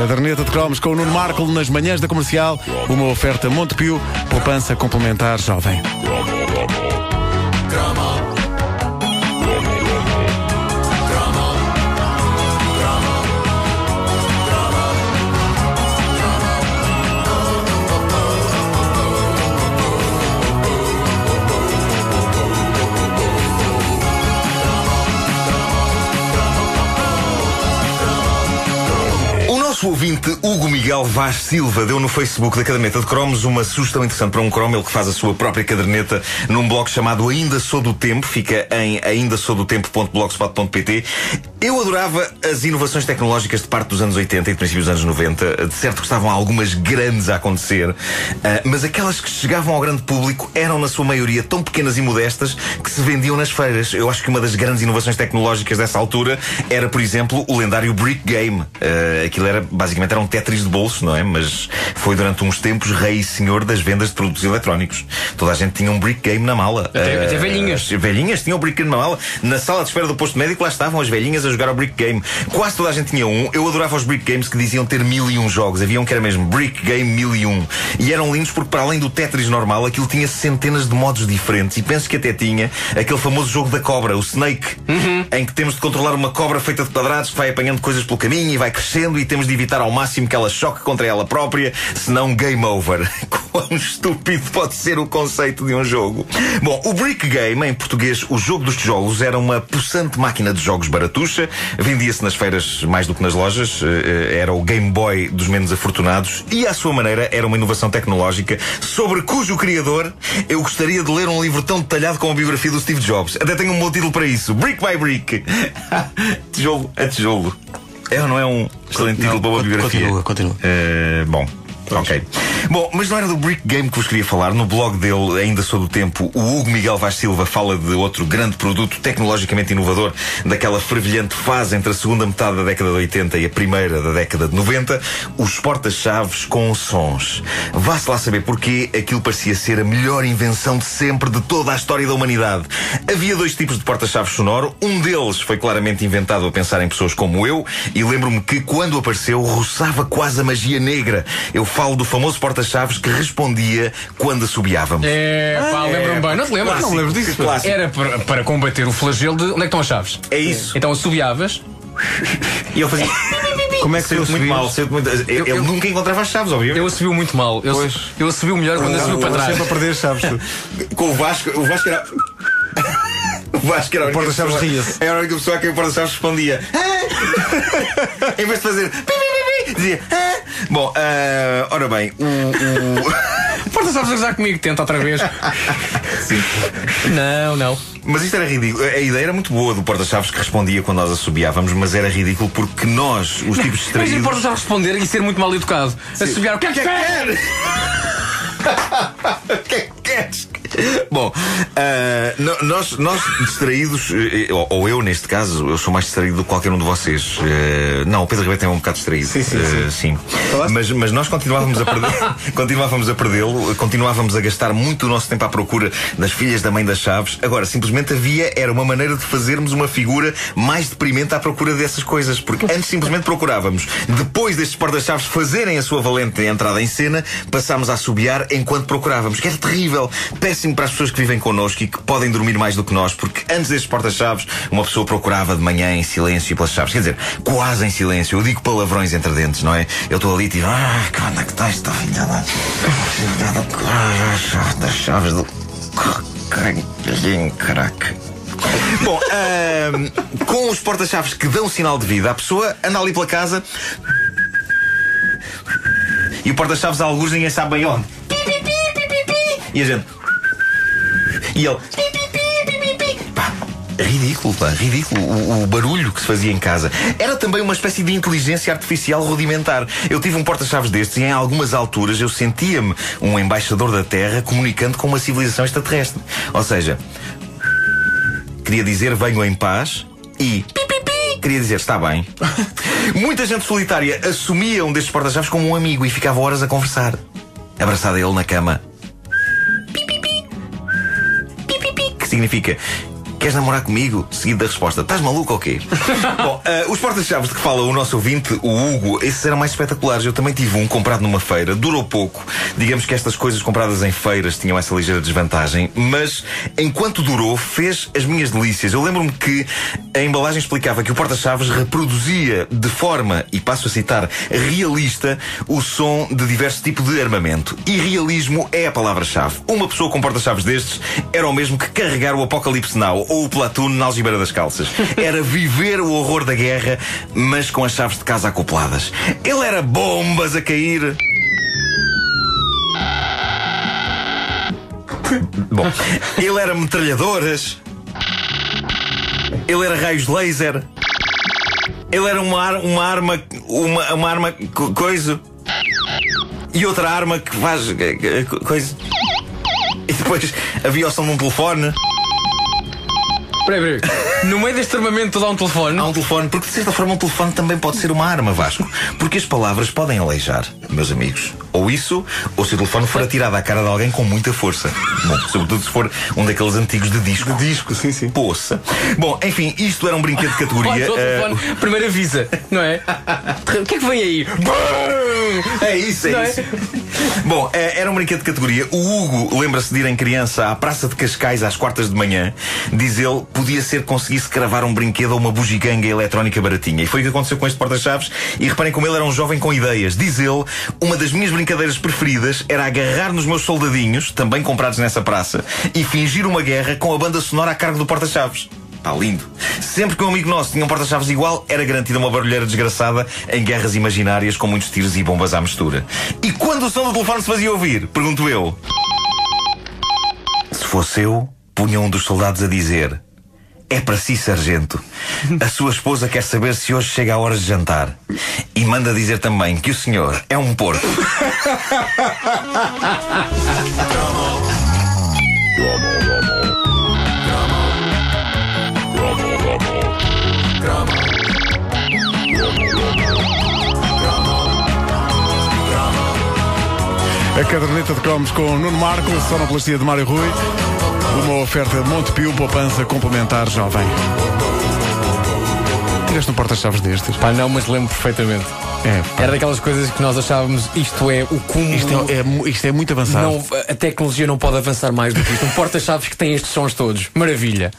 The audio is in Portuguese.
Caderneta de cromos com o Nuno Marco nas manhãs da Comercial. Uma oferta Montepio, poupança complementar jovem. O ouvinte Hugo Miguel Vaz Silva deu no Facebook da Caderneta de Cromos uma sugestão interessante para um cromo. Ele que faz a sua própria caderneta num blog chamado Ainda Sou do Tempo. Fica em aindasoudotempO.blogspot.pt. Eu adorava as inovações tecnológicas de parte dos anos 80 e de princípios dos anos 90. De certo que estavam algumas grandes a acontecer, mas aquelas que chegavam ao grande público eram na sua maioria tão pequenas e modestas que se vendiam nas feiras. Eu acho que uma das grandes inovações tecnológicas dessa altura era, por exemplo, o lendário Brick Game. Aquilo basicamente era um Tetris de bolso, não é? Mas foi durante uns tempos rei e senhor das vendas de produtos eletrónicos. Toda a gente tinha um Brick Game na mala. Até velhinhas. Velhinhas tinham o Brick Game na mala. Na sala de espera do posto médico lá estavam as velhinhas a jogar ao Brick Game. Quase toda a gente tinha um. Eu adorava os Brick Games que diziam ter 1001 jogos. Havia um que era mesmo Brick Game 1001. E eram lindos porque, para além do Tetris normal, aquilo tinha centenas de modos diferentes. E penso que até tinha aquele famoso jogo da cobra, o Snake, em que temos de controlar uma cobra feita de quadrados que vai apanhando coisas pelo caminho e vai crescendo, e temos de evitar ao máximo que ela choque contra ela própria, senão game over. Quão estúpido pode ser o conceito de um jogo. Bom, o Brick Game, em português o jogo dos tijolos, era uma possante máquina de jogos baratuxa. Vendia-se nas feiras mais do que nas lojas. Era o Game Boy dos menos afortunados e, à sua maneira, era uma inovação tecnológica sobre cujo criador eu gostaria de ler um livro tão detalhado como a biografia do Steve Jobs. Até tenho um bom título para isso: Brick by Brick. Tijolo a tijolo. É ou não é um excelente título para uma biografia? Continua. Bom, ok. Bom, mas não era do Brick Game que vos queria falar. No blog dele, Ainda Sou do Tempo, o Hugo Miguel Vaz Silva fala de outro grande produto tecnologicamente inovador daquela fervilhante fase entre a segunda metade da década de 80 e a primeira da década de 90, os porta-chaves com sons. Vá-se lá saber porquê aquilo parecia ser a melhor invenção de sempre de toda a história da humanidade. Havia dois tipos de porta-chaves sonoro. Um deles foi claramente inventado a pensar em pessoas como eu, e lembro-me que, quando apareceu, roçava quase a magia negra. Eu falo do famoso porta-chaves que respondia quando assobiávamos. Lembro-me bem. Não te lembras? Clássico, Não lembro disso. Era para combater o flagelo de onde é que estão as chaves. É isso. Então assobiavas e ele fazia. Como é que saiu muito mal? Ele nunca encontrava as chaves, obviamente. Eu assobio muito mal. Eu assobio melhor quando assobio para trás. Sempre a perder as chaves. Com o Vasco era. O Vasco era a única porta-chaves ria-se. Era a única pessoa a quem o porta-chaves respondia. Em vez de fazer dizia. Bom, ora bem, o porta-chaves a gozar comigo, tenta outra vez. Sim. Não. Mas isto era ridículo. A ideia era muito boa do porta-chaves que respondia quando nós assobiávamos, mas era ridículo porque nós, os tipos distraídos. Mas o porta-chaves responder e ser muito mal educado. Assobiar, o que é que queres? O que é que queres? Bom, nós distraídos, ou eu neste caso, eu sou mais distraído do que qualquer um de vocês. Não, o Pedro Ribeiro é um bocado distraído. Sim. Mas nós continuávamos a perdê-lo, continuávamos a gastar muito o nosso tempo à procura das filhas da mãe das chaves. Agora, simplesmente era uma maneira de fazermos uma figura mais deprimente à procura dessas coisas, porque antes simplesmente procurávamos. Depois destes porta-chaves fazerem a sua valente entrada em cena, passámos a assobiar enquanto procurávamos, que era terrível, péssimo para as pessoas que vivem connosco e que podem dormir mais do que nós, porque antes destes porta-chaves uma pessoa procurava de manhã em silêncio pelas chaves, quer dizer, quase em silêncio. Eu digo palavrões entre dentes, não é? Eu estou ali tipo, onde é que está esta filha das chaves do caraca. Bom, com os porta-chaves que dão sinal de vida, a pessoa anda ali pela casa e o porta-chaves a algures ninguém sabe bem onde. E a gente. E ele. Pá, ridículo, o barulho que se fazia em casa. Era também uma espécie de inteligência artificial rudimentar. Eu tive um porta-chaves destes e em algumas alturas eu sentia-me um embaixador da Terra comunicando com uma civilização extraterrestre. Ou seja, queria dizer venho em paz e queria dizer está bem. Muita gente solitária assumia um destes porta-chaves como um amigo e ficava horas a conversar, abraçado a ele na cama. Que significa queres namorar comigo? Seguido da resposta: estás maluco ou quê? Bom, os porta-chaves de que fala o nosso ouvinte, o Hugo, esses eram mais espetaculares. Eu também tive um comprado numa feira, durou pouco. Digamos que estas coisas compradas em feiras tinham essa ligeira desvantagem, mas enquanto durou, fez as minhas delícias. Eu lembro-me que a embalagem explicava que o porta-chaves reproduzia de forma, e passo a citar, realista, o som de diversos tipos de armamento. E realismo é a palavra-chave. Uma pessoa com porta-chaves destes era o mesmo que carregar o Apocalipse Now ou o Platoon na algibeira das calças. Era viver o horror da guerra, mas com as chaves de casa acopladas. Ele era bombas a cair. Bom, ele era metralhadoras. Ele era raios laser. Ele era uma arma coisa. E outra arma que faz coisa. E depois havia o som de um telefone. Peraí. No meio deste armamento todo há um telefone? Há um telefone, porque de certa forma um telefone também pode ser uma arma, Vasco. Porque as palavras podem aleijar, meus amigos. Ou isso, ou se o telefone for atirado à cara de alguém com muita força. Bom, sobretudo se for um daqueles antigos de disco. De disco, sim, sim. Poça. Bom, enfim, isto era um brinquedo de categoria. Telefone, primeiro avisa, não é? O que é que vem aí? É isso, é isso. Bom, era um brinquedo de categoria. O Hugo lembra-se de ir em criança à Praça de Cascais às quartas de manhã. Diz ele, podia ser que conseguisse cravar um brinquedo ou uma bugiganga eletrónica baratinha. E foi o que aconteceu com este porta-chaves. E reparem como ele era um jovem com ideias. Diz ele, uma das minhas brincadeiras preferidas era agarrar nos meus soldadinhos, também comprados nessa praça, e fingir uma guerra com a banda sonora a cargo do porta-chaves. Pá, lindo. Sempre que um amigo nosso tinha um porta-chaves igual, era garantida uma barulheira desgraçada em guerras imaginárias com muitos tiros e bombas à mistura. E quando o som do telefone se fazia ouvir, pergunto eu, se fosse eu, punha um dos soldados a dizer: é para si, sargento. A sua esposa quer saber se hoje chega a hora de jantar. E manda dizer também que o senhor é um porco. A caderneta de cromos com Nuno Marco, sonoplastia de Mário Rui. Uma oferta Montepio, poupança complementar jovem. Tiveste um porta-chaves destes? Pá, não, mas lembro perfeitamente. Era daquelas coisas que nós achávamos, isto é o cúmulo. Isto é muito avançado. Não, a tecnologia não pode avançar mais do que isto. Um porta-chaves que tem estes sons todos. Maravilha.